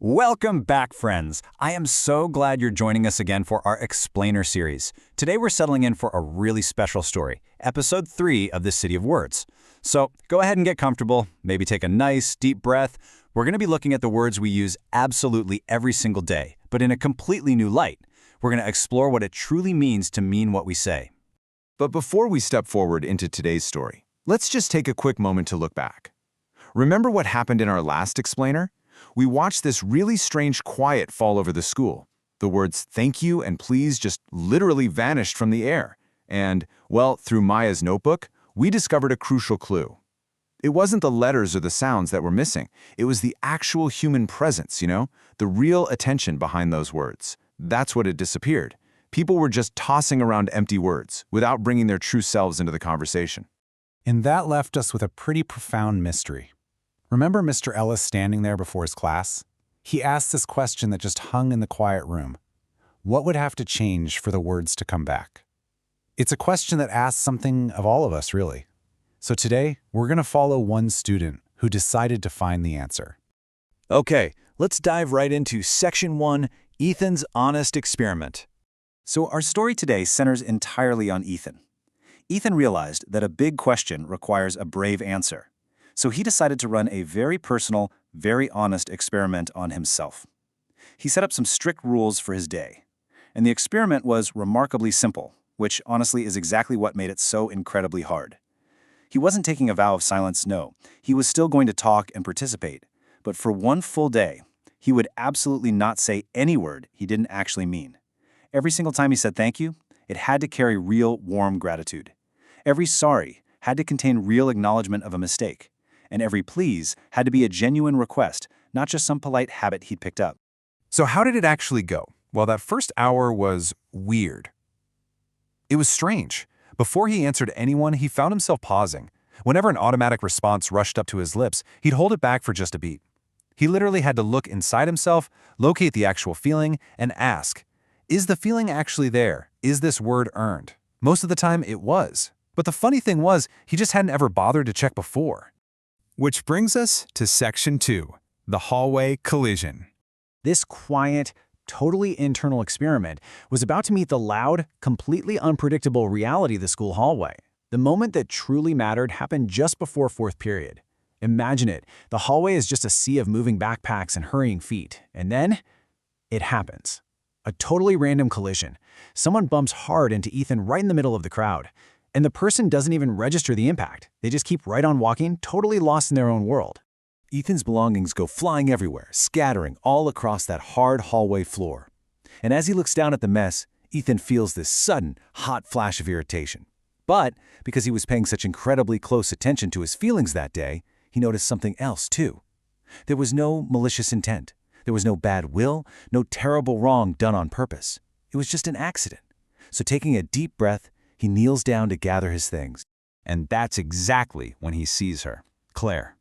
Welcome back, friends. I am so glad you're joining us again for our Explainer series. Today we're settling in for a really special story, episode 3 of the City of Words. So go ahead and get comfortable, maybe take a nice, deep breath. We're going to be looking at the words we use absolutely every single day, but in a completely new light. We're going to explore what it truly means to mean what we say. But before we step forward into today's story, let's just take a quick moment to look back. Remember what happened in our last explainer? We watched this really strange quiet fall over the school. The words thank you and please just literally vanished from the air. And, well, through Maya's notebook, we discovered a crucial clue. It wasn't the letters or the sounds that were missing. It was the actual human presence, the real attention behind those words. That's what had disappeared. People were just tossing around empty words without bringing their true selves into the conversation. And that left us with a pretty profound mystery. Remember Mr. Ellis standing there before his class? He asked this question that just hung in the quiet room. What would have to change for the words to come back? It's a question that asks something of all of us, really. So today, we're going to follow one student who decided to find the answer. Okay, let's dive right into Section 1, Ethan's Honest Experiment. So our story today centers entirely on Ethan. Ethan realized that a big question requires a brave answer. So he decided to run a very personal, very honest experiment on himself. He set up some strict rules for his day. And the experiment was remarkably simple, which honestly is exactly what made it so incredibly hard. He wasn't taking a vow of silence, no. He was still going to talk and participate. But for one full day, he would absolutely not say any word he didn't actually mean. Every single time he said thank you, it had to carry real, warm gratitude. Every sorry had to contain real acknowledgement of a mistake. And every please had to be a genuine request, not just some polite habit he'd picked up. So how did it actually go? Well, that first hour was weird. It was strange. Before he answered anyone, he found himself pausing. Whenever an automatic response rushed up to his lips, he'd hold it back for just a beat. He literally had to look inside himself, locate the actual feeling, and ask, is the feeling actually there? Is this word earned? Most of the time, it was. But the funny thing was, he just hadn't ever bothered to check before. Which brings us to Section 2, the hallway collision. This quiet, totally internal experiment was about to meet the loud, completely unpredictable reality of the school hallway. The moment that truly mattered happened just before fourth period. Imagine it. The hallway is just a sea of moving backpacks and hurrying feet. And then, it happens. A totally random collision. Someone bumps hard into Ethan right in the middle of the crowd. And the person doesn't even register the impact. They just keep right on walking, totally lost in their own world. Ethan's belongings go flying everywhere, scattering all across that hard hallway floor. And as he looks down at the mess, Ethan feels this sudden, hot flash of irritation. But because he was paying such incredibly close attention to his feelings that day, he noticed something else too. There was no malicious intent. There was no bad will, no terrible wrong done on purpose. It was just an accident. So taking a deep breath, he kneels down to gather his things. And that's exactly when he sees her, Claire.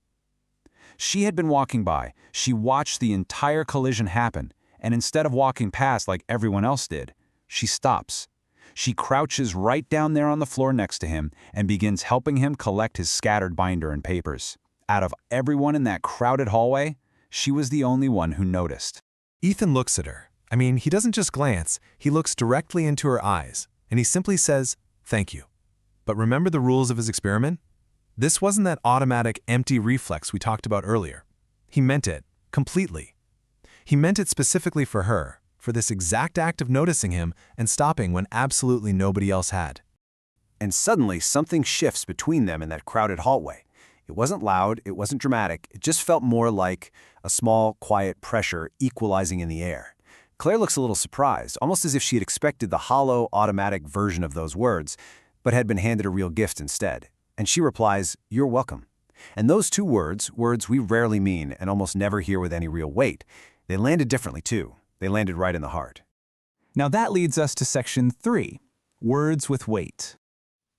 She had been walking by. She watched the entire collision happen, and instead of walking past like everyone else did, she stops. She crouches right down there on the floor next to him and begins helping him collect his scattered binder and papers. Out of everyone in that crowded hallway, she was the only one who noticed. Ethan looks at her. He doesn't just glance, he looks directly into her eyes, and he simply says, thank you. But remember the rules of his experiment? This wasn't that automatic, empty reflex we talked about earlier. He meant it, completely. He meant it specifically for her, for this exact act of noticing him and stopping when absolutely nobody else had. And suddenly something shifts between them in that crowded hallway. It wasn't loud, it wasn't dramatic, it just felt more like a small, quiet pressure equalizing in the air. Claire looks a little surprised, almost as if she had expected the hollow, automatic version of those words, but had been handed a real gift instead. And she replies, "You're welcome." And those two words we rarely mean and almost never hear with any real weight, they landed differently too. They landed right in the heart. Now that leads us to Section 3, words with weight.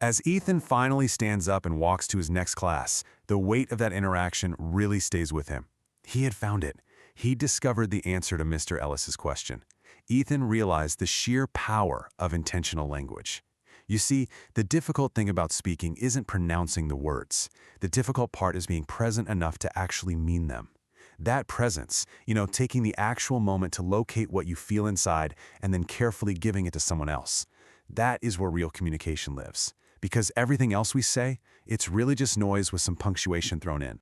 As Ethan finally stands up and walks to his next class, the weight of that interaction really stays with him. He had found it. He discovered the answer to Mr. Ellis's question. Ethan realized the sheer power of intentional language. You see, the difficult thing about speaking isn't pronouncing the words. The difficult part is being present enough to actually mean them. That presence, taking the actual moment to locate what you feel inside and then carefully giving it to someone else. That is where real communication lives. Because everything else we say, it's really just noise with some punctuation thrown in.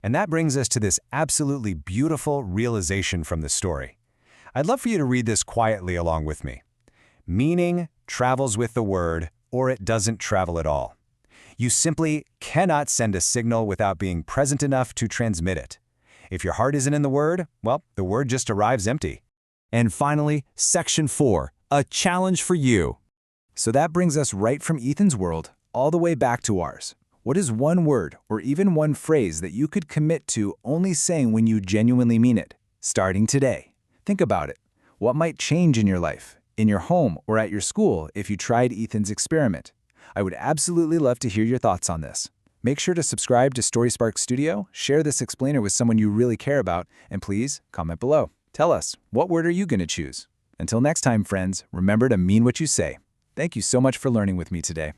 And that brings us to this absolutely beautiful realization from the story. I'd love for you to read this quietly along with me. Meaning travels with the word, or it doesn't travel at all. You simply cannot send a signal without being present enough to transmit it. If your heart isn't in the word, well, the word just arrives empty. And finally, Section 4, a challenge for you. So that brings us right from Ethan's world all the way back to ours. What is one word or even one phrase that you could commit to only saying when you genuinely mean it, starting today? Think about it. What might change in your life, in your home, or at your school if you tried Ethan's experiment? I would absolutely love to hear your thoughts on this. Make sure to subscribe to StorySpark Studio, share this explainer with someone you really care about, and please comment below. Tell us, what word are you going to choose? Until next time, friends, remember to mean what you say. Thank you so much for learning with me today.